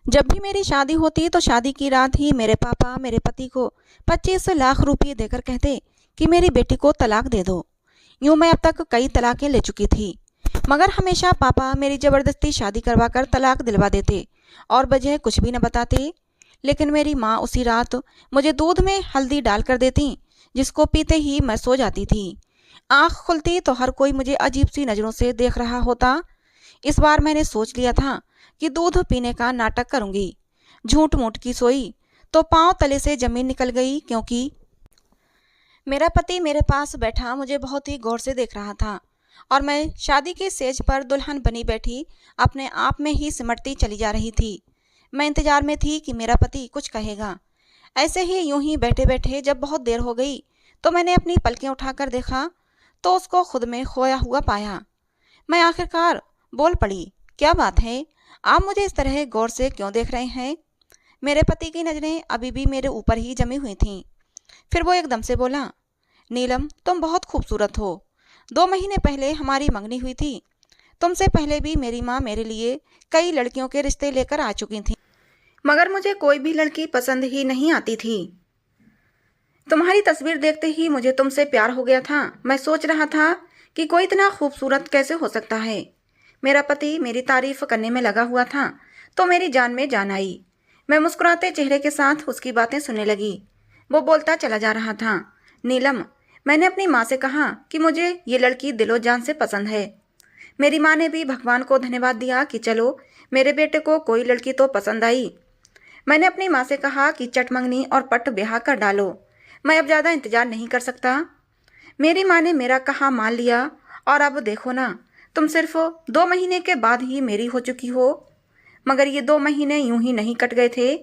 जब भी मेरी शादी होती तो शादी की रात ही मेरे पापा मेरे पति को 25 लाख रुपये देकर कहते कि मेरी बेटी को तलाक दे दो। यूं मैं अब तक कई तलाकें ले चुकी थी, मगर हमेशा पापा मेरी जबरदस्ती शादी करवाकर तलाक दिलवा देते और वजह कुछ भी न बताते। लेकिन मेरी माँ उसी रात मुझे दूध में हल्दी डालकर देती, जिसको पीते ही मैं सो जाती थी। आंख खुलती तो हर कोई मुझे अजीब सी नजरों से देख रहा होता। इस बार मैंने सोच लिया था कि दूध पीने का नाटक करूंगी। झूठ मूठ की सोई तो पांव तले से जमीन निकल गई, क्योंकि मेरा पति मेरे पास बैठा मुझे बहुत ही गौर से देख रहा था और मैं शादी के सेज पर दुल्हन बनी बैठी अपने आप में ही सिमटती चली जा रही थी। मैं इंतजार में थी कि मेरा पति कुछ कहेगा। ऐसे ही यूं ही बैठे बैठे जब बहुत देर हो गई तो मैंने अपनी पलकें उठाकर देखा तो उसको खुद में खोया हुआ पाया। मैं आखिरकार बोल पड़ी, क्या बात है, आप मुझे इस तरह गौर से क्यों देख रहे हैं? मेरे पति की नज़रें अभी भी मेरे ऊपर ही जमी हुई थीं। फिर वो एकदम से बोला, नीलम तुम बहुत खूबसूरत हो। 2 महीने पहले हमारी मंगनी हुई थी। तुमसे पहले भी मेरी माँ मेरे लिए कई लड़कियों के रिश्ते लेकर आ चुकी थी, मगर मुझे कोई भी लड़की पसंद ही नहीं आती थी। तुम्हारी तस्वीर देखते ही मुझे तुमसे प्यार हो गया था। मैं सोच रहा था कि कोई इतना खूबसूरत कैसे हो सकता है। मेरा पति मेरी तारीफ करने में लगा हुआ था तो मेरी जान में जान आई। मैं मुस्कुराते चेहरे के साथ उसकी बातें सुनने लगी। वो बोलता चला जा रहा था, नीलम मैंने अपनी माँ से कहा कि मुझे ये लड़की दिलो जान से पसंद है। मेरी माँ ने भी भगवान को धन्यवाद दिया कि चलो मेरे बेटे को कोई लड़की तो पसंद आई। मैंने अपनी माँ से कहा कि चट मंगनी और पट ब्याह कर डालो, मैं अब ज़्यादा इंतजार नहीं कर सकता। मेरी माँ ने मेरा कहा मान लिया और अब देखो ना, तुम सिर्फ 2 महीने के बाद ही मेरी हो चुकी हो। मगर ये 2 महीने यूं ही नहीं कट गए थे।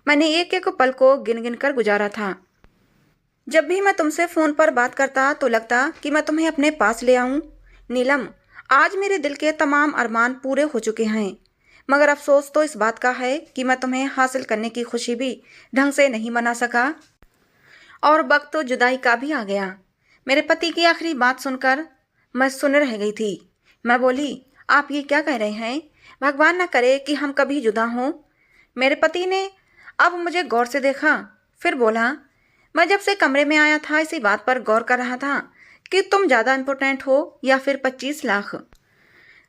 मैंने एक एक पल को गिन गिन कर गुजारा था। जब भी मैं तुमसे फ़ोन पर बात करता तो लगता कि मैं तुम्हें अपने पास ले आऊं। नीलम, आज मेरे दिल के तमाम अरमान पूरे हो चुके हैं, मगर अफसोस तो इस बात का है कि मैं तुम्हें हासिल करने की खुशी भी ढंग से नहीं मना सका और वक्त तो जुदाई का भी आ गया। मेरे पति की आखिरी बात सुनकर मैं सुन रह गई थी। मैं बोली, आप ये क्या कह रहे हैं? भगवान न करे कि हम कभी जुदा हों। मेरे पति ने अब मुझे गौर से देखा, फिर बोला, मैं जब से कमरे में आया था इसी बात पर गौर कर रहा था कि तुम ज़्यादा इम्पोर्टेंट हो या फिर 25 लाख।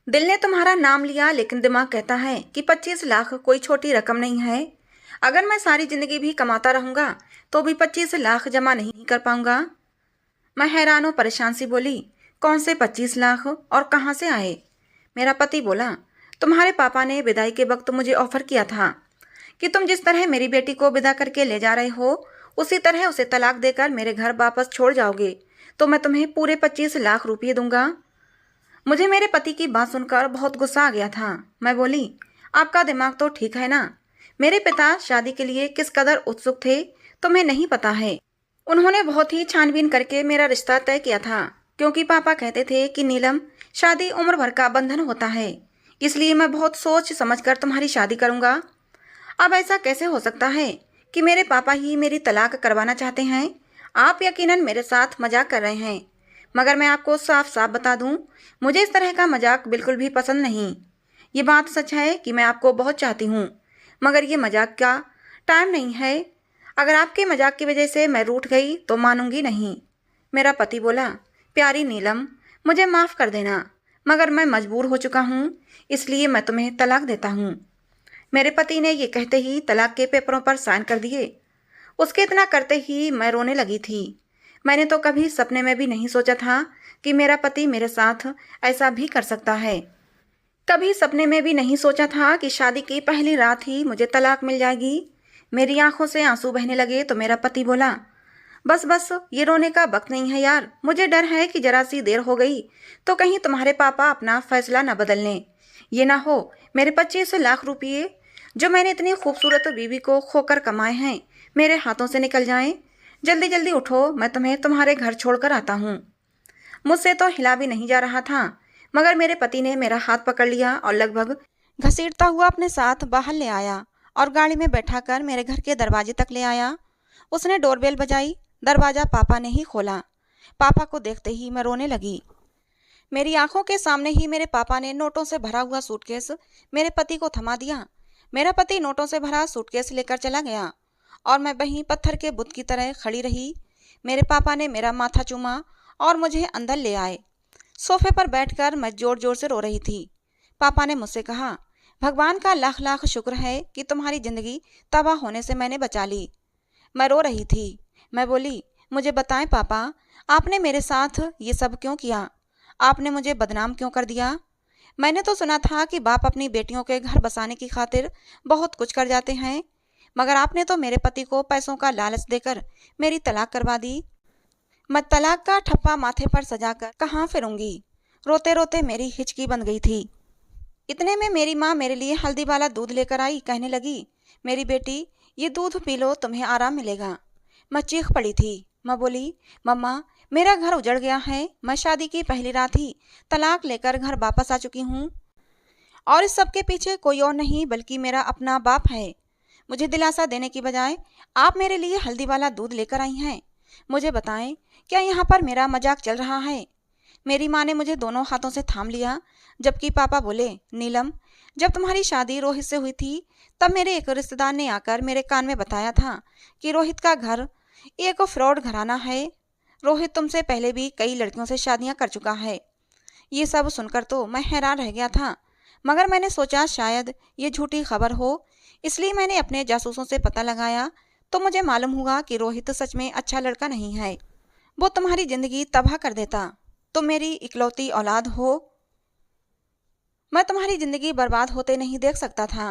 दिल ने तुम्हारा नाम लिया लेकिन दिमाग कहता है कि 25 लाख कोई छोटी रकम नहीं है। अगर मैं सारी ज़िंदगी भी कमाता रहूँगा तो भी 25 लाख जमा नहीं कर पाऊँगा। मैं हैरान और परेशान सी बोली, कौन से 25 लाख और कहाँ से आए? मेरा पति बोला, तुम्हारे पापा ने विदाई के वक्त मुझे ऑफर किया था कि तुम जिस तरह मेरी बेटी को विदा करके ले जा रहे हो उसी तरह उसे तलाक देकर मेरे घर वापस छोड़ जाओगे तो मैं तुम्हें पूरे 25 लाख रुपये दूंगा। मुझे मेरे पति की बात सुनकर बहुत गुस्सा आ गया था। मैं बोली, आपका दिमाग तो ठीक है ना? मेरे पिता शादी के लिए किस कदर उत्सुक थे तुम्हें नहीं पता है। उन्होंने बहुत ही छानबीन करके मेरा रिश्ता तय किया था, क्योंकि पापा कहते थे कि नीलम, शादी उम्र भर का बंधन होता है, इसलिए मैं बहुत सोच समझकर तुम्हारी शादी करूंगा। अब ऐसा कैसे हो सकता है कि मेरे पापा ही मेरी तलाक करवाना चाहते हैं? आप यकीनन मेरे साथ मजाक कर रहे हैं, मगर मैं आपको साफ साफ बता दूं, मुझे इस तरह का मजाक बिल्कुल भी पसंद नहीं। ये बात सच है कि मैं आपको बहुत चाहती हूँ, मगर ये मजाक का टाइम नहीं है। अगर आपके मजाक की वजह से मैं रूठ गई तो मानूंगी नहीं। मेरा पति बोला, प्यारी नीलम, मुझे माफ़ कर देना, मगर मैं मजबूर हो चुका हूँ, इसलिए मैं तुम्हें तलाक देता हूँ। मेरे पति ने ये कहते ही तलाक के पेपरों पर साइन कर दिए। उसके इतना करते ही मैं रोने लगी थी। मैंने तो कभी सपने में भी नहीं सोचा था कि मेरा पति मेरे साथ ऐसा भी कर सकता है। कभी सपने में भी नहीं सोचा था कि शादी की पहली रात ही मुझे तलाक मिल जाएगी। मेरी आंखों से आंसू बहने लगे तो मेरा पति बोला, बस बस, ये रोने का वक्त नहीं है यार। मुझे डर है कि जरा सी देर हो गई तो कहीं तुम्हारे पापा अपना फैसला न बदल लें। ये ना हो मेरे 25 लाख रुपये जो मैंने इतनी खूबसूरत बीवी को खोकर कमाए हैं मेरे हाथों से निकल जाएं। जल्दी जल्दी उठो, मैं तुम्हें तुम्हारे घर छोड़कर आता हूँ। मुझसे तो हिला भी नहीं जा रहा था, मगर मेरे पति ने मेरा हाथ पकड़ लिया और लगभग घसीटता हुआ अपने साथ बाहर ले आया और गाड़ी में बैठाकर मेरे घर के दरवाजे तक ले आया। उसने डोरबेल बजाई। दरवाज़ा पापा ने ही खोला। पापा को देखते ही मैं रोने लगी। मेरी आंखों के सामने ही मेरे पापा ने नोटों से भरा हुआ सूटकेस मेरे पति को थमा दिया। मेरा पति नोटों से भरा सूटकेस लेकर चला गया और मैं वहीं पत्थर के बुत की तरह खड़ी रही। मेरे पापा ने मेरा माथा चूमा और मुझे अंदर ले आए। सोफे पर बैठकर मैं जोर जोर से रो रही थी। पापा ने मुझसे कहा, भगवान का लाख लाख शुक्र है कि तुम्हारी जिंदगी तबाह होने से मैंने बचा ली। मैं रो रही थी। मैं बोली, मुझे बताएं पापा, आपने मेरे साथ ये सब क्यों किया? आपने मुझे बदनाम क्यों कर दिया? मैंने तो सुना था कि बाप अपनी बेटियों के घर बसाने की खातिर बहुत कुछ कर जाते हैं, मगर आपने तो मेरे पति को पैसों का लालच देकर मेरी तलाक करवा दी। मैं तलाक का ठप्पा माथे पर सजाकर कहाँ फिरूंगी? रोते रोते मेरी हिचकी बंध गई थी। इतने में मेरी माँ मेरे लिए हल्दी वाला दूध लेकर आई। कहने लगी, मेरी बेटी, ये दूध पी लो, तुम्हें आराम मिलेगा। मैं चीख पड़ी थी। मैं बोली, मम्मा, मेरा घर उजड़ गया है। मैं शादी की पहली रात ही तलाक लेकर घर वापस आ चुकी हूँ और इस सब के पीछे कोई और नहीं बल्कि मेरा अपना बाप है। मुझे दिलासा देने की बजाय आप मेरे लिए हल्दी वाला दूध लेकर आई हैं। मुझे बताएं, क्या यहाँ पर मेरा मजाक चल रहा है? मेरी माँ ने मुझे दोनों हाथों से थाम लिया, जबकि पापा बोले, नीलम, जब तुम्हारी शादी रोहित से हुई थी तब मेरे एक रिश्तेदार ने आकर मेरे कान में बताया था कि रोहित का घर एक फ्रॉड घराना है। रोहित तुमसे पहले भी कई लड़कियों से शादियां कर चुका है। ये सब सुनकर तो मैं हैरान रह गया था, मगर मैंने सोचा शायद ये झूठी खबर हो, इसलिए मैंने अपने जासूसों से पता लगाया तो मुझे मालूम हुआ कि रोहित सच में अच्छा लड़का नहीं है। वो तुम्हारी जिंदगी तबाह कर देता। तुम मेरी इकलौती औलाद हो, मैं तुम्हारी जिंदगी बर्बाद होते नहीं देख सकता था।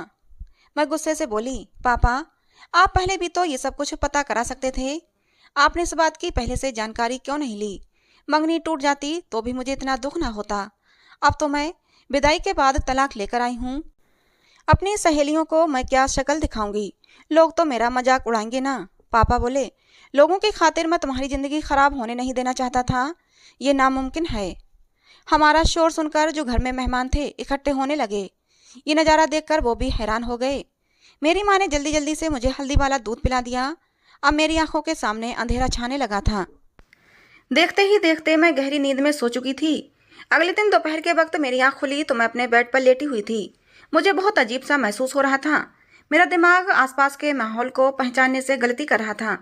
मैं गुस्से से बोली, पापा, आप पहले भी तो ये सब कुछ पता करा सकते थे। आपने इस बात की पहले से जानकारी क्यों नहीं ली? मंगनी टूट जाती तो भी मुझे इतना दुख ना होता। अब तो मैं विदाई के बाद तलाक लेकर आई हूँ। अपनी सहेलियों को मैं क्या शक्ल दिखाऊंगी? लोग तो मेरा मजाक उड़ाएंगे ना। पापा बोले, लोगों की खातिर मैं तुम्हारी जिंदगी खराब होने नहीं देना चाहता था। ये नामुमकिन है। हमारा शोर सुनकर जो घर में मेहमान थे इकट्ठे होने लगे। ये नज़ारा देखकर वो भी हैरान हो गए। मेरी माँ ने जल्दी जल्दी से मुझे हल्दी वाला दूध पिला दिया। अब मेरी आंखों के सामने अंधेरा छाने लगा था। देखते ही देखते मैं गहरी नींद में सो चुकी थी। अगले दिन दोपहर के वक्त मेरी आंख खुली तो मैं अपने बेड पर लेटी हुई थी। मुझे बहुत अजीब सा महसूस हो रहा था। मेरा दिमाग आसपास के माहौल को पहचानने से गलती कर रहा था।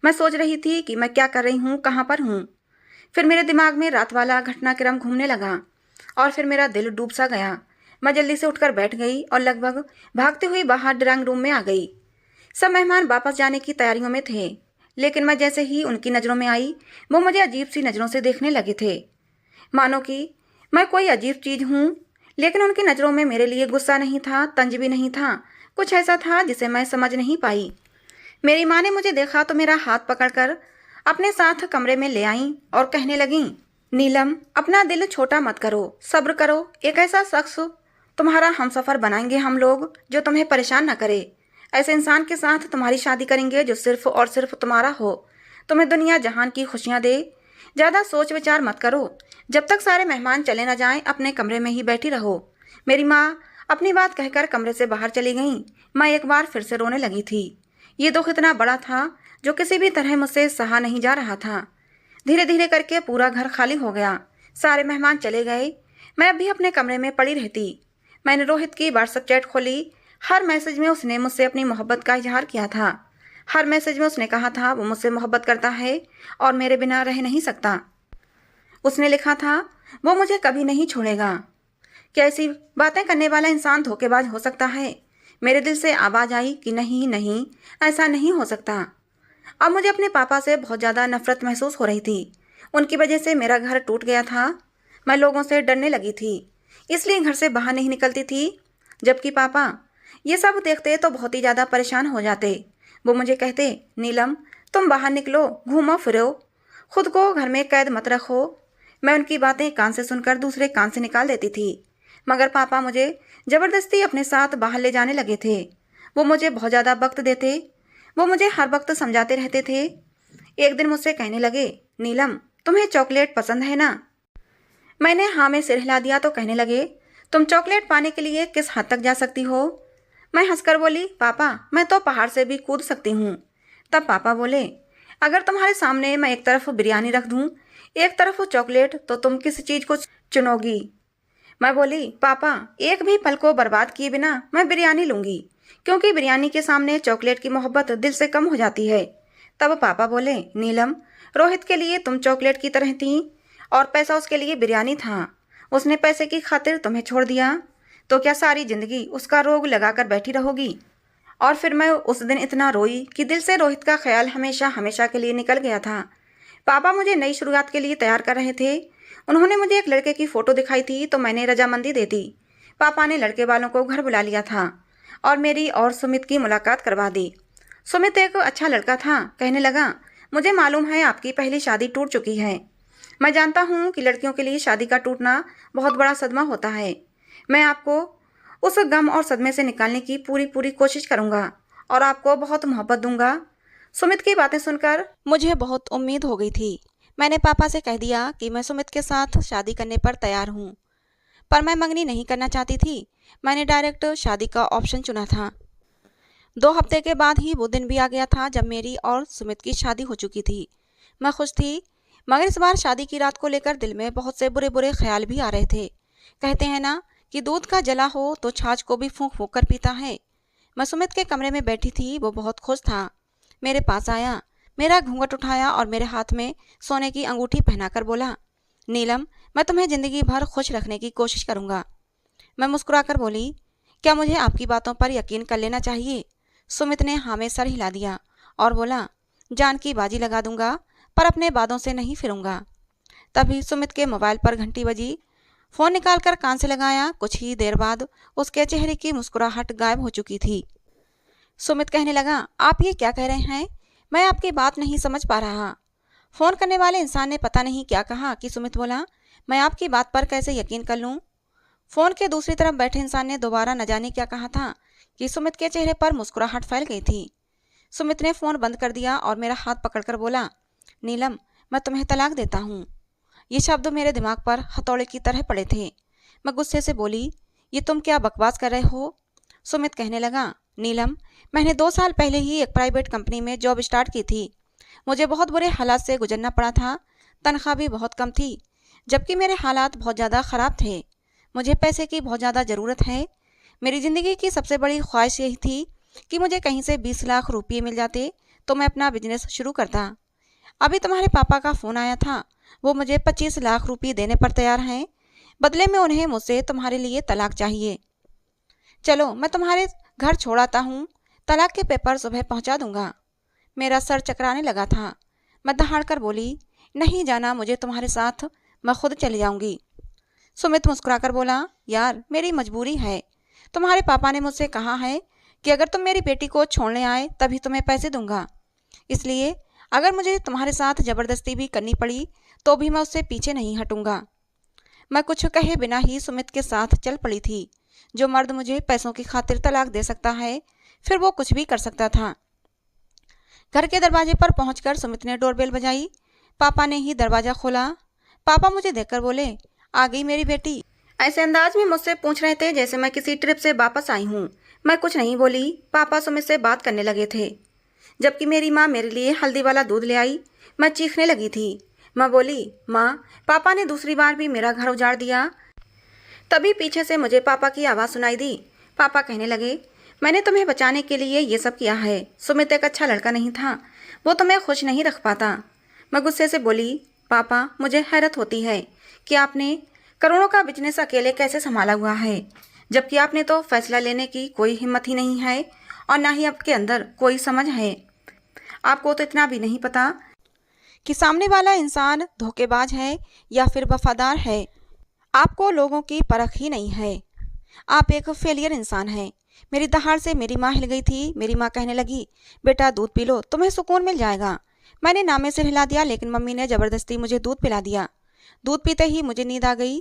मैं सोच रही थी कि मैं क्या कर रही हूँ, कहाँ पर हूँ। फिर मेरे दिमाग में रात वाला घटनाक्रम घूमने लगा और फिर मेरा दिल डूब सा गया। मैं जल्दी से उठकर बैठ गई और लगभग भागते हुई बाहर ड्राइंग रूम में आ गई। सब मेहमान वापस जाने की तैयारियों में थे, लेकिन मैं जैसे ही उनकी नज़रों में आई वो मुझे अजीब सी नज़रों से देखने लगे थे, मानो कि मैं कोई अजीब चीज़ हूँ। लेकिन उनकी नज़रों में मेरे लिए गुस्सा नहीं था, तंज भी नहीं था, कुछ ऐसा था जिसे मैं समझ नहीं पाई। मेरी माँ ने मुझे देखा तो मेरा हाथ पकड़कर अपने साथ कमरे में ले आई और कहने लगी, नीलम, अपना दिल छोटा मत करो, सब्र करो। एक ऐसा शख्स तुम्हारा हमसफर बनाएंगे हम लोग जो तुम्हें परेशान न करे। ऐसे इंसान के साथ तुम्हारी शादी करेंगे जो सिर्फ और सिर्फ तुम्हारा हो, तुम्हें दुनिया जहान की खुशियाँ दे। ज़्यादा सोच विचार मत करो। जब तक सारे मेहमान चले न जाएं अपने कमरे में ही बैठी रहो। मेरी माँ अपनी बात कहकर कमरे से बाहर चली गई। मैं एक बार फिर से रोने लगी थी। ये दुख इतना बड़ा था जो किसी भी तरह मुझसे सहा नहीं जा रहा था। धीरे धीरे करके पूरा घर खाली हो गया। सारे मेहमान चले गए। मैं अभी अपने कमरे में पड़ी रहती। मैंने रोहित की व्हाट्सएप चैट खोली। हर मैसेज में उसने मुझसे अपनी मोहब्बत का इजहार किया था। हर मैसेज में उसने कहा था वो मुझसे मोहब्बत करता है और मेरे बिना रह नहीं सकता। उसने लिखा था वो मुझे कभी नहीं छोड़ेगा। क्या ऐसी बातें करने वाला इंसान धोखेबाज हो सकता है? मेरे दिल से आवाज़ आई कि नहीं नहीं, ऐसा नहीं हो सकता। अब मुझे अपने पापा से बहुत ज़्यादा नफरत महसूस हो रही थी। उनकी वजह से मेरा घर टूट गया था। मैं लोगों से डरने लगी थी, इसलिए घर से बाहर नहीं निकलती थी। जबकि पापा ये सब देखते तो बहुत ही ज़्यादा परेशान हो जाते। वो मुझे कहते, नीलम, तुम बाहर निकलो, घूमो फिरो, खुद को घर में कैद मत रखो। मैं उनकी बातें कान से सुनकर दूसरे कान से निकाल देती थी, मगर पापा मुझे ज़बरदस्ती अपने साथ बाहर ले जाने लगे थे। वो मुझे बहुत ज़्यादा वक्त देते। वो मुझे हर वक्त समझाते रहते थे। एक दिन मुझसे कहने लगे, नीलम, तुम्हें चॉकलेट पसंद है ना? मैंने हाँ में सिर हिला दिया तो कहने लगे, तुम चॉकलेट पाने के लिए किस हद तक जा सकती हो? मैं हंसकर बोली, पापा, मैं तो पहाड़ से भी कूद सकती हूँ। तब पापा बोले, अगर तुम्हारे सामने मैं एक तरफ बिरयानी रख दूँ, एक तरफ चॉकलेट, तो तुम किस चीज़ को चुनोगी? मैं बोली, पापा, एक भी पल को बर्बाद किए बिना मैं बिरयानी लूँगी। क्योंकि बिरयानी के सामने चॉकलेट की मोहब्बत दिल से कम हो जाती है। तब पापा बोले, नीलम, रोहित के लिए तुम चॉकलेट की तरह थी और पैसा उसके लिए बिरयानी था। उसने पैसे की खातिर तुम्हें छोड़ दिया तो क्या सारी जिंदगी उसका रोग लगाकर बैठी रहोगी? और फिर मैं उस दिन इतना रोई कि दिल से रोहित का ख्याल हमेशा हमेशा के लिए निकल गया था। पापा मुझे नई शुरुआत के लिए तैयार कर रहे थे। उन्होंने मुझे एक लड़के की फ़ोटो दिखाई थी तो मैंने रजामंदी दे दी। पापा ने लड़के वालों को घर बुला लिया था और मेरी और सुमित की मुलाकात करवा दी। सुमित एक अच्छा लड़का था। कहने लगा, मुझे मालूम है आपकी पहली शादी टूट चुकी है। मैं जानता हूँ कि लड़कियों के लिए शादी का टूटना बहुत बड़ा सदमा होता है। मैं आपको उस गम और सदमे से निकालने की पूरी पूरी कोशिश करूँगा और आपको बहुत मोहब्बत दूंगा। सुमित की बातें सुनकर मुझे बहुत उम्मीद हो गई थी। मैंने पापा से कह दिया कि मैं सुमित के साथ शादी करने पर तैयार हूँ, पर मैं मंगनी नहीं करना चाहती थी। मैंने डायरेक्ट शादी का ऑप्शन चुना था। 2 हफ्ते के बाद ही वो दिन भी आ गया था जब मेरी और सुमित की शादी हो चुकी थी। मैं खुश थी, मगर इस बार शादी की रात को लेकर दिल में बहुत से बुरे बुरे ख्याल भी आ रहे थे। कहते हैं ना कि दूध का जला हो तो छाछ को भी फूंक फूंक कर पीता है। मैं सुमित के कमरे में बैठी थी। वो बहुत खुश था। मेरे पास आया, मेरा घूंघट उठाया और मेरे हाथ में सोने की अंगूठी पहनाकर बोला, नीलम, मैं तुम्हें ज़िंदगी भर खुश रखने की कोशिश करूँगा। मैं मुस्कुराकर बोली, क्या मुझे आपकी बातों पर यकीन कर लेना चाहिए? सुमित ने हाँ में सर हिला दिया और बोला, जान की बाजी लगा दूंगा, पर अपने वादों से नहीं फिरूंगा। तभी सुमित के मोबाइल पर घंटी बजी। फ़ोन निकालकर कान से लगाया। कुछ ही देर बाद उसके चेहरे की मुस्कुराहट गायब हो चुकी थी। सुमित कहने लगा, आप ये क्या कह रहे हैं? मैं आपकी बात नहीं समझ पा रहा। फ़ोन करने वाले इंसान ने पता नहीं क्या कहा कि सुमित बोला, मैं आपकी बात पर कैसे यकीन कर लूँ? फ़ोन के दूसरी तरफ बैठे इंसान ने दोबारा न जाने क्या कहा था कि सुमित के चेहरे पर मुस्कुराहट फैल गई थी। सुमित ने फ़ोन बंद कर दिया और मेरा हाथ पकड़कर बोला, नीलम, मैं तुम्हें तलाक देता हूँ। ये शब्द मेरे दिमाग पर हथौड़े की तरह पड़े थे। मैं गुस्से से बोली, ये तुम क्या बकवास कर रहे हो? सुमित कहने लगा, नीलम, मैंने 2 साल पहले ही एक प्राइवेट कंपनी में जॉब स्टार्ट की थी। मुझे बहुत बुरे हालात से गुजरना पड़ा था। तनख्वाह भी बहुत कम थी, जबकि मेरे हालात बहुत ज़्यादा ख़राब थे। मुझे पैसे की बहुत ज़्यादा ज़रूरत है। मेरी ज़िंदगी की सबसे बड़ी ख्वाहिश यही थी कि मुझे कहीं से 20 लाख रुपये मिल जाते तो मैं अपना बिजनेस शुरू करता। अभी तुम्हारे पापा का फ़ोन आया था। वो मुझे 25 लाख रुपये देने पर तैयार हैं। बदले में उन्हें मुझसे तुम्हारे लिए तलाक चाहिए। चलो, मैं तुम्हारे घर छोड़ आता हूँ। तलाक के पेपर सुबह पहुँचा दूंगा। मेरा सर चकराने लगा था। मैं दहाड़ कर बोली, नहीं जाना मुझे तुम्हारे साथ, मैं खुद चली जाऊंगी। सुमित मुस्कुराकर बोला, यार, मेरी मजबूरी है। तुम्हारे पापा ने मुझसे कहा है कि अगर तुम मेरी बेटी को छोड़ने आए तभी तुम्हें पैसे दूंगा। इसलिए अगर मुझे तुम्हारे साथ ज़बरदस्ती भी करनी पड़ी तो भी मैं उससे पीछे नहीं हटूंगा। मैं कुछ कहे बिना ही सुमित के साथ चल पड़ी थी। जो मर्द मुझे पैसों की खातिर तलाक दे सकता है, फिर वो कुछ भी कर सकता था। घर के दरवाजे पर पहुंचकर सुमित ने डोरबेल बजाई। पापा ने ही दरवाज़ा खोला। पापा मुझे देखकर बोले, आ गई मेरी बेटी। ऐसे अंदाज में मुझसे पूछ रहे थे जैसे मैं किसी ट्रिप से वापस आई हूँ। मैं कुछ नहीं बोली। पापा सुमित से बात करने लगे थे, जबकि मेरी माँ मेरे लिए हल्दी वाला दूध ले आई। मैं चीखने लगी थी। मैं बोली, माँ, पापा ने दूसरी बार भी मेरा घर उजाड़ दिया। तभी पीछे से मुझे पापा की आवाज़ सुनाई दी। पापा कहने लगे, मैंने तुम्हें बचाने के लिए ये सब किया है। सुमित एक अच्छा लड़का नहीं था, वो तुम्हें खुश नहीं रख पाता। मैं गुस्से से बोली, पापा, मुझे हैरत होती है कि आपने करोड़ों का बिजनेस अकेले कैसे संभाला हुआ है, जबकि आपने तो फैसला लेने की कोई हिम्मत ही नहीं है और ना ही आपके अंदर कोई समझ है। आपको तो इतना भी नहीं पता कि सामने वाला इंसान धोखेबाज है या फिर वफादार है। आपको लोगों की परख ही नहीं है। आप एक फेलियर इंसान हैं। मेरी दहाड़ से मेरी माँ हिल गई थी। मेरी माँ कहने लगी, बेटा दूध पी लो, तुम्हें सुकून मिल जाएगा। मैंने नामे से हिला दिया, लेकिन मम्मी ने ज़बरदस्ती मुझे दूध पिला दिया। दूध पीते ही मुझे नींद आ गई।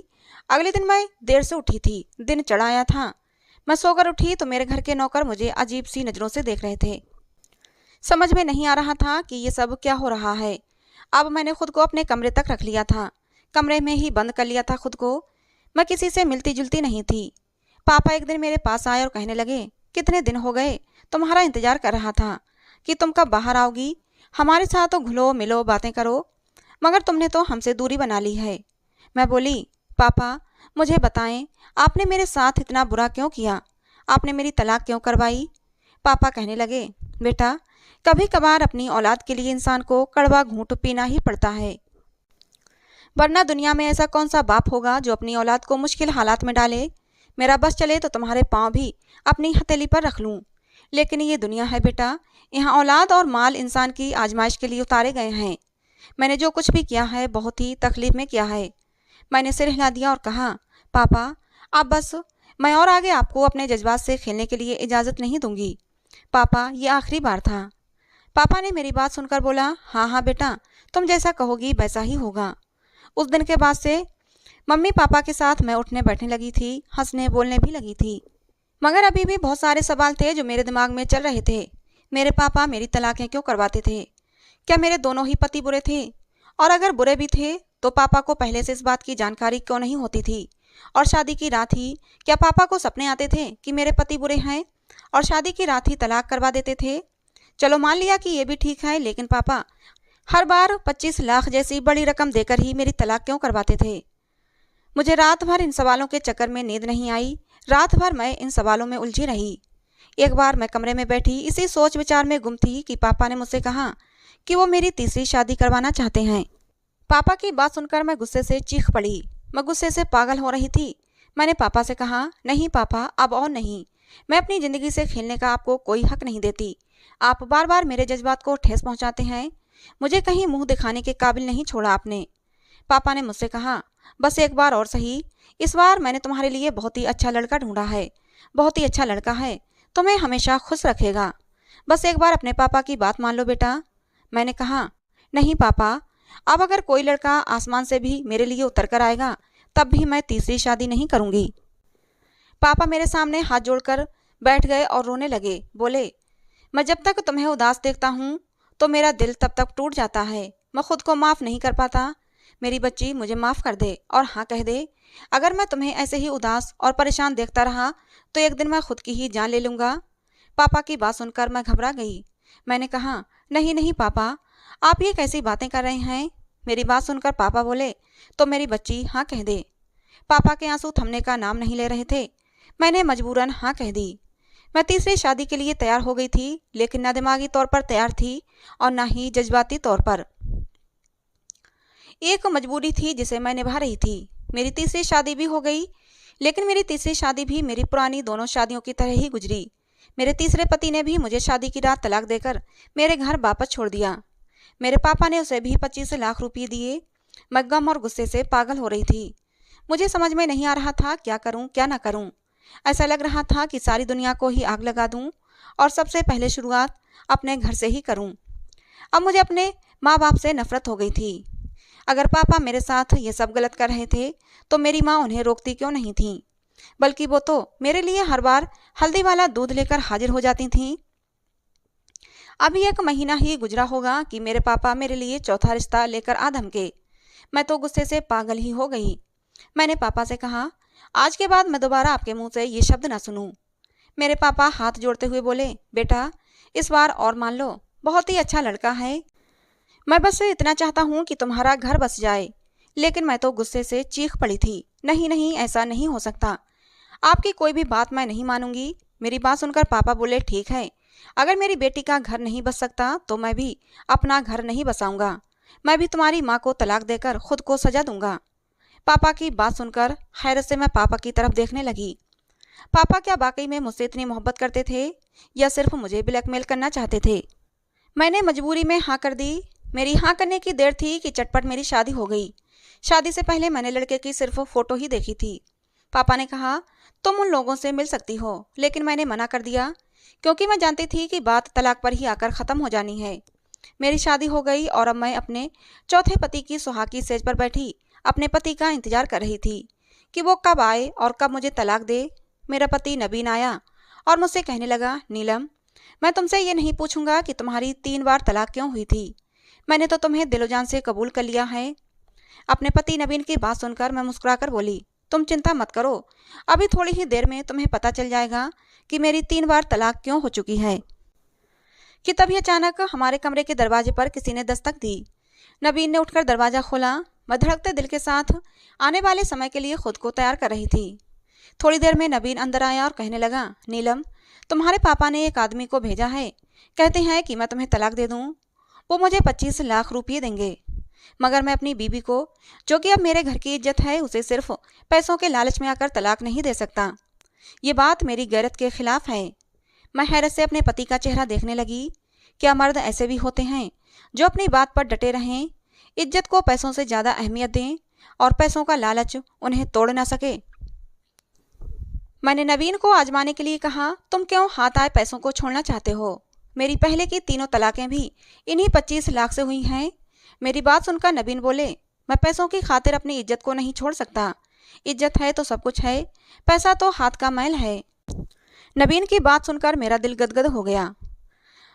अगले दिन मैं देर से उठी थी। दिन चढ़ आया था। मैं सोकर उठी तो मेरे घर के नौकर मुझे अजीब सी नज़रों से देख रहे थे। समझ में नहीं आ रहा था कि ये सब क्या हो रहा है। अब मैंने खुद को अपने कमरे तक रख लिया था। कमरे में ही बंद कर लिया था खुद को। मैं किसी से मिलती जुलती नहीं थी। पापा एक दिन मेरे पास आए और कहने लगे, कितने दिन हो गए, तुम्हारा इंतजार कर रहा था कि तुम कब बाहर आओगी। हमारे साथ तो घुलो मिलो बातें करो, मगर तुमने तो हमसे दूरी बना ली है। मैं बोली, पापा, मुझे बताएं, आपने मेरे साथ इतना बुरा क्यों किया? आपने मेरी तलाक क्यों करवाई? पापा कहने लगे, बेटा, कभी कभार अपनी औलाद के लिए इंसान को कड़वा घूंट पीना ही पड़ता है, वरना दुनिया में ऐसा कौन सा बाप होगा जो अपनी औलाद को मुश्किल हालात में डाले। मेरा बस चले तो तुम्हारे पाँव भी अपनी हथेली पर रख लूं, लेकिन ये दुनिया है बेटा, यहाँ औलाद और माल इंसान की आजमाइश के लिए उतारे गए हैं। मैंने जो कुछ भी किया है बहुत ही तकलीफ में किया है। मैंने सिर हिला दिया और कहा, पापा आप बस, मैं और आगे आपको अपने जज्बात से खेलने के लिए इजाज़त नहीं दूंगी। पापा ये आखिरी बार था। पापा ने मेरी बात सुनकर बोला, हाँ हाँ बेटा, तुम जैसा कहोगी वैसा ही होगा। उस दिन के बाद से मम्मी पापा के साथ मैं उठने बैठने लगी थी, हंसने बोलने भी लगी थी। मगर अभी भी बहुत सारे सवाल थे जो मेरे दिमाग में चल रहे थे। मेरे पापा मेरी तलाकें क्यों करवाते थे? क्या मेरे दोनों ही पति बुरे थे? और अगर बुरे भी थे तो पापा को पहले से इस बात की जानकारी क्यों नहीं होती थी? और शादी की रात ही क्या पापा को सपने आते थे कि मेरे पति बुरे हैं और शादी की रात ही तलाक करवा देते थे? चलो मान लिया कि ये भी ठीक है, लेकिन पापा हर बार 25 लाख जैसी बड़ी रकम देकर ही मेरी तलाक क्यों करवाते थे? मुझे रात भर इन सवालों के चक्कर में नींद नहीं आई। रात भर मैं इन सवालों में उलझी रही। एक बार मैं कमरे में बैठी इसी सोच विचार में गुम थी कि पापा ने मुझसे कहा कि वो मेरी तीसरी शादी करवाना चाहते हैं। पापा की बात सुनकर मैं गुस्से से चीख पड़ी। मैं गुस्से से पागल हो रही थी। मैंने पापा से कहा, नहीं पापा, अब और नहीं। मैं अपनी ज़िंदगी से खेलने का आपको कोई हक नहीं देती। आप बार बार मेरे जज्बात को ठेस पहुंचाते हैं। मुझे कहीं मुंह दिखाने के काबिल नहीं छोड़ा आपने। पापा ने मुझसे कहा, बस एक बार और सही, इस बार मैंने तुम्हारे लिए बहुत ही अच्छा लड़का ढूंढा है। बहुत ही अच्छा लड़का है, तुम्हें हमेशा खुश रखेगा। बस एक बार अपने पापा की बात मान लो बेटा। मैंने कहा, नहीं पापा, अब अगर कोई लड़का आसमान से भी मेरे लिए उतर कर आएगा तब भी मैं तीसरी शादी नहीं करूंगी। पापा मेरे सामने हाथ जोड़कर बैठ गए और रोने लगे। बोले, मैं जब तक तुम्हें उदास देखता हूँ तो मेरा दिल तब तक टूट जाता है। मैं खुद को माफ़ नहीं कर पाता। मेरी बच्ची, मुझे माफ़ कर दे और हाँ कह दे, अगर मैं तुम्हें ऐसे ही उदास और परेशान देखता रहा तो एक दिन मैं खुद की ही जान ले लूँगा। पापा की बात सुनकर मैं घबरा गई। मैंने कहा, नहीं नहीं पापा, आप ये कैसी बातें कर रहे हैं? मेरी बात सुनकर पापा बोले, तो मेरी बच्ची हाँ कह दे। पापा के आंसू थमने का नाम नहीं ले रहे थे। मैंने मजबूरन हाँ कह दी। मैं तीसरी शादी के लिए तैयार हो गई थी, लेकिन न दिमागी तौर पर तैयार थी और न ही जज्बाती तौर पर। एक मजबूरी थी जिसे मैं निभा रही थी। मेरी तीसरी शादी भी हो गई, लेकिन मेरी तीसरी शादी भी मेरी पुरानी दोनों शादियों की तरह ही गुजरी। मेरे तीसरे पति ने भी मुझे शादी की रात तलाक देकर मेरे घर वापस छोड़ दिया। मेरे पापा ने उसे भी 25 लाख रुपये दिए। मैं गम और गुस्से से पागल हो रही थी। मुझे समझ में नहीं आ रहा था क्या करूं क्या ना करूं। ऐसा लग रहा था कि सारी दुनिया को ही आग लगा दूं और सबसे पहले शुरुआत अपने घर से ही करूं। अब मुझे अपने माँ बाप से नफरत हो गई थी। अगर पापा मेरे साथ ये सब गलत कर रहे थे तो मेरी माँ उन्हें रोकती क्यों नहीं थी, बल्कि वो तो मेरे लिए हर बार हल्दी वाला दूध लेकर हाजिर हो जाती थीं। अभी 1 महीना ही गुजरा होगा कि मेरे पापा मेरे लिए चौथा रिश्ता लेकर आ धमके। मैं तो गुस्से से पागल ही हो गई। मैंने पापा से कहा, आज के बाद मैं दोबारा आपके मुंह से ये शब्द ना सुनूं। मेरे पापा हाथ जोड़ते हुए बोले, बेटा इस बार और मान लो, बहुत ही अच्छा लड़का है। मैं बस इतना चाहता हूँ कि तुम्हारा घर बस जाए। लेकिन मैं तो गुस्से से चीख पड़ी थी। नहीं नहीं, ऐसा नहीं हो सकता। आपकी कोई भी बात मैं नहीं मानूंगी। मेरी बात सुनकर पापा बोले, ठीक है, अगर मेरी बेटी का घर नहीं बस सकता तो मैं भी अपना घर नहीं बसाऊंगा। मैं भी तुम्हारी माँ को तलाक देकर खुद को सजा दूंगा। पापा की बात सुनकर हैरत से मैं पापा की तरफ देखने लगी। पापा क्या वाकई में मुझसे इतनी मोहब्बत करते थे या सिर्फ मुझे ब्लैकमेल करना चाहते थे? मैंने मजबूरी में हाँ कर दी। मेरी हाँ करने की देर थी कि चटपट मेरी शादी हो गई। शादी से पहले मैंने लड़के की सिर्फ फोटो ही देखी थी। पापा ने कहा, तुम उन लोगों से मिल सकती हो, लेकिन मैंने मना कर दिया क्योंकि मैं जानती थी कि बात तलाक पर ही आकर ख़त्म हो जानी है। मेरी शादी हो गई और अब मैं अपने चौथे पति की सुहागी सेज पर बैठी अपने पति का इंतजार कर रही थी कि वो कब आए और कब मुझे तलाक दे। मेरा पति नबीन आया और मुझसे कहने लगा, नीलम, मैं तुमसे ये नहीं पूछूंगा कि तुम्हारी 3 बार तलाक क्यों हुई थी। मैंने तो तुम्हें दिलो जान से कबूल कर लिया है। अपने पति नबीन की बात सुनकर मैं मुस्कुराकर बोली, तुम चिंता मत करो, अभी थोड़ी ही देर में तुम्हें पता चल जाएगा कि मेरी 3 बार तलाक क्यों हो चुकी है। कि तभी अचानक हमारे कमरे के दरवाजे पर किसी ने दस्तक दी। नबीन ने उठकर दरवाज़ा खोला। मैं धड़कते दिल के साथ आने वाले समय के लिए खुद को तैयार कर रही थी। थोड़ी देर में नबीन अंदर आया और कहने लगा, नीलम, तुम्हारे पापा ने एक आदमी को भेजा है, कहते हैं कि मैं तुम्हें तलाक दे दूं। वो मुझे 25 लाख रुपये देंगे, मगर मैं अपनी बीबी को, जो कि अब मेरे घर की इज्जत है, उसे सिर्फ पैसों के लालच में आकर तलाक नहीं दे सकता। ये बात मेरी गैरत के खिलाफ है। मैं हैरत से अपने पति का चेहरा देखने लगी। क्या मर्द ऐसे भी होते हैं जो अपनी बात पर डटे रहें, इज्जत को पैसों से ज़्यादा अहमियत दें और पैसों का लालच उन्हें तोड़ ना सके। मैंने नवीन को आजमाने के लिए कहा, तुम क्यों हाथ आए पैसों को छोड़ना चाहते हो? मेरी पहले की 3 तलाकें भी इन्हीं 25 लाख से हुई हैं। मेरी बात सुनकर नवीन बोले, मैं पैसों की खातिर अपनी इज्जत को नहीं छोड़ सकता। इज्जत है तो सब कुछ है, पैसा तो हाथ का मैल है। नवीन की बात सुनकर मेरा दिल गदगद हो गया।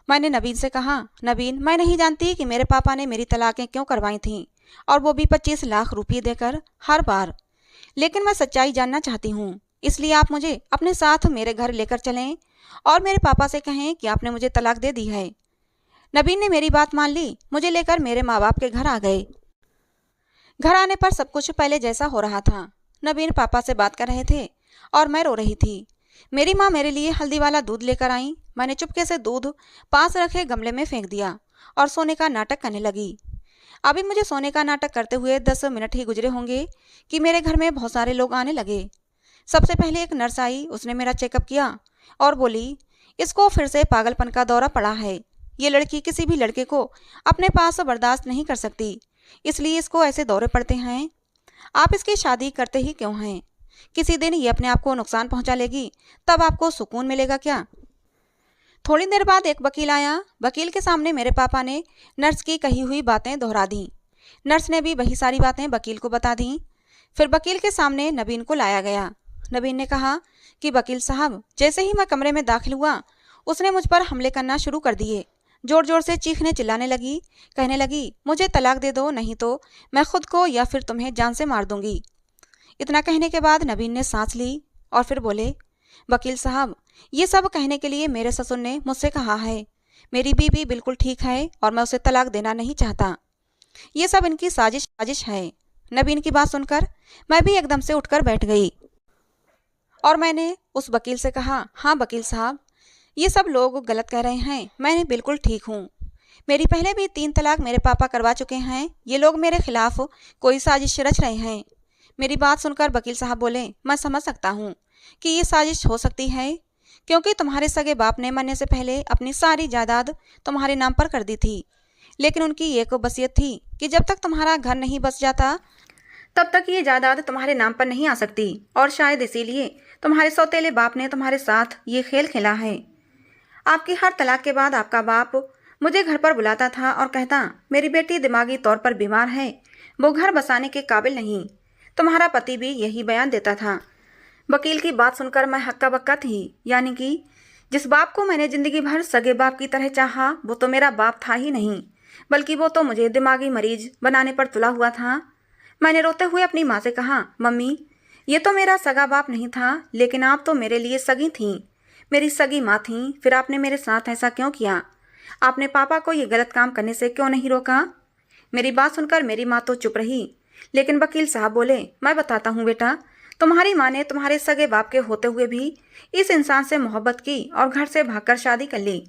मैंने नवीन से कहा, नवीन, मैं नहीं जानती कि मेरे पापा ने मेरी तलाकें क्यों करवाई थीं, और वो भी 25 लाख रुपये देकर हर बार। लेकिन मैं सच्चाई जानना चाहती हूँ, इसलिए आप मुझे अपने साथ मेरे घर लेकर चलें और मेरे पापा से कहें कि आपने मुझे तलाक दे दी है। नवीन ने मेरी बात मान ली, मुझे लेकर मेरे माँ बाप के घर आ गए। घर आने पर सब कुछ पहले जैसा हो रहा था। नवीन पापा से बात कर रहे थे और मैं रो रही थी। मेरी माँ मेरे लिए हल्दी वाला दूध लेकर आई। मैंने चुपके से दूध पास रखे गमले में फेंक दिया और सोने का नाटक करने लगी। अभी मुझे सोने का नाटक करते हुए 10 मिनट ही गुजरे होंगे कि मेरे घर में बहुत सारे लोग आने लगे। सबसे पहले एक नर्स आई, उसने मेरा चेकअप किया और बोली, इसको फिर से पागलपन का दौरा पड़ा है। ये लड़की किसी भी लड़के को अपने पास बर्दाश्त नहीं कर सकती, इसलिए इसको ऐसे दौरे पड़ते हैं। आप इसकी शादी करते ही क्यों हैं? किसी दिन ये अपने आप को नुकसान पहुंचा लेगी, तब आपको सुकून मिलेगा क्या? थोड़ी देर बाद एक वकील आया। वकील के सामने मेरे पापा ने नर्स की कही हुई बातें दोहरा दी। नर्स ने भी वही सारी बातें वकील को बता दी। फिर वकील के सामने नवीन को लाया गया। नवीन ने कहा कि वकील साहब, जैसे ही मैं कमरे में दाखिल हुआ, उसने मुझ पर हमले करना शुरू कर दिए। जोर जोर से चीखने चिल्लाने लगी, कहने लगी, मुझे तलाक दे दो, नहीं तो मैं खुद को या फिर तुम्हें जान से मार दूंगी। इतना कहने के बाद नवीन ने सांस ली और फिर बोले, वकील साहब, ये सब कहने के लिए मेरे ससुर ने मुझसे कहा है। मेरी बीवी बिल्कुल ठीक है और मैं उसे तलाक देना नहीं चाहता। ये सब इनकी साजिश है। नवीन की बात सुनकर मैं भी एकदम से उठकर बैठ गई और मैंने उस वकील से कहा, हाँ वकील साहब, ये सब लोग गलत कह रहे हैं, मैं बिल्कुल ठीक हूँ। मेरी पहले भी 3 तलाक मेरे पापा करवा चुके हैं। ये लोग मेरे खिलाफ कोई साजिश रच रहे हैं। मेरी बात सुनकर वकील साहब बोले, मैं समझ सकता हूँ कि ये साजिश हो सकती है, क्योंकि तुम्हारे सगे बाप ने मरने से पहले अपनी सारी जायदाद तुम्हारे नाम पर कर दी थी। लेकिन उनकी एक वसीयत थी कि जब तक तुम्हारा घर नहीं बस जाता, तब तक ये जायदाद तुम्हारे नाम पर नहीं आ सकती, और शायद इसीलिए तुम्हारे सौतेले बाप ने तुम्हारे साथ ये खेल खेला है। आपकी हर तलाक के बाद आपका बाप मुझे घर पर बुलाता था और कहता, मेरी बेटी दिमागी तौर पर बीमार है, वो घर बसाने के काबिल नहीं। तुम्हारा पति भी यही बयान देता था। वकील की बात सुनकर मैं हक्का बक्का थी। यानी कि जिस बाप को मैंने जिंदगी भर सगे बाप की तरह चाहा, वो तो मेरा बाप था ही नहीं, बल्कि वो तो मुझे दिमागी मरीज बनाने पर तुला हुआ था। मैंने रोते हुए अपनी माँ से कहा, मम्मी, ये तो मेरा सगा बाप नहीं था, लेकिन आप तो मेरे लिए सगी थीं, मेरी सगी माँ थीं। फिर आपने मेरे साथ ऐसा क्यों किया? आपने पापा को ये गलत काम करने से क्यों नहीं रोका? मेरी बात सुनकर मेरी माँ तो चुप रही, लेकिन वकील साहब बोले, मैं बताता हूँ बेटा, तुम्हारी माँ ने तुम्हारे सगे बाप के होते हुए भी इस इंसान से मोहब्बत की और घर से भागकर शादी कर ली।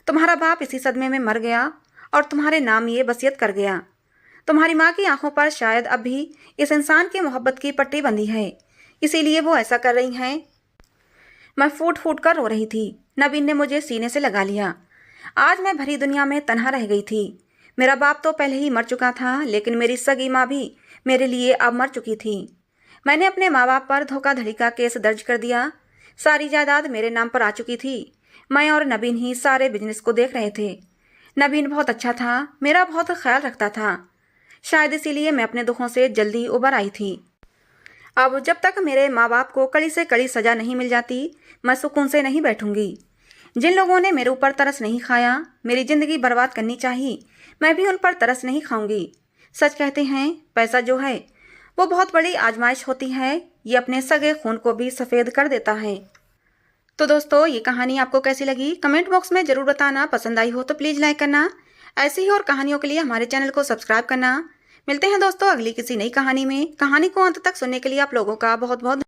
तुम्हारा बाप इसी सदमे में मर गया और तुम्हारे नाम ये वसीयत कर गया। तुम्हारी माँ की आंखों पर शायद अब भी इस इंसान की मोहब्बत की पट्टी बंधी है, इसीलिए वो ऐसा कर रही हैं। मैं फूट फूट कर रो रही थी। नवीन ने मुझे सीने से लगा लिया। आज मैं भरी दुनिया में तन्हा रह गई थी। मेरा बाप तो पहले ही मर चुका था, लेकिन मेरी सगी माँ भी मेरे लिए अब मर चुकी थी। मैंने अपने माँ बाप पर धोखाधड़ी का केस दर्ज कर दिया। सारी जायदाद मेरे नाम पर आ चुकी थी। मैं और नवीन ही सारे बिजनेस को देख रहे थे। नवीन बहुत अच्छा था, मेरा बहुत ख्याल रखता था। शायद इसीलिए मैं अपने दुखों से जल्दी उबर आई थी। अब जब तक मेरे माँ बाप को कड़ी से कड़ी सजा नहीं मिल जाती, मैं सुकून से नहीं बैठूंगी। जिन लोगों ने मेरे ऊपर तरस नहीं खाया, मेरी ज़िंदगी बर्बाद करनी चाहिए, मैं भी उन पर तरस नहीं खाऊंगी। सच कहते हैं, पैसा जो है वो बहुत बड़ी आजमाइश होती है। ये अपने सगे खून को भी सफ़ेद कर देता है। तो दोस्तों, ये कहानी आपको कैसी लगी कमेंट बॉक्स में ज़रूर बताना। पसंद आई हो तो प्लीज़ लाइक करना। ऐसी ही और कहानियों के लिए हमारे चैनल को सब्सक्राइब करना। मिलते हैं दोस्तों अगली किसी नई कहानी में। कहानी को अंत तक सुनने के लिए आप लोगों का बहुत बहुत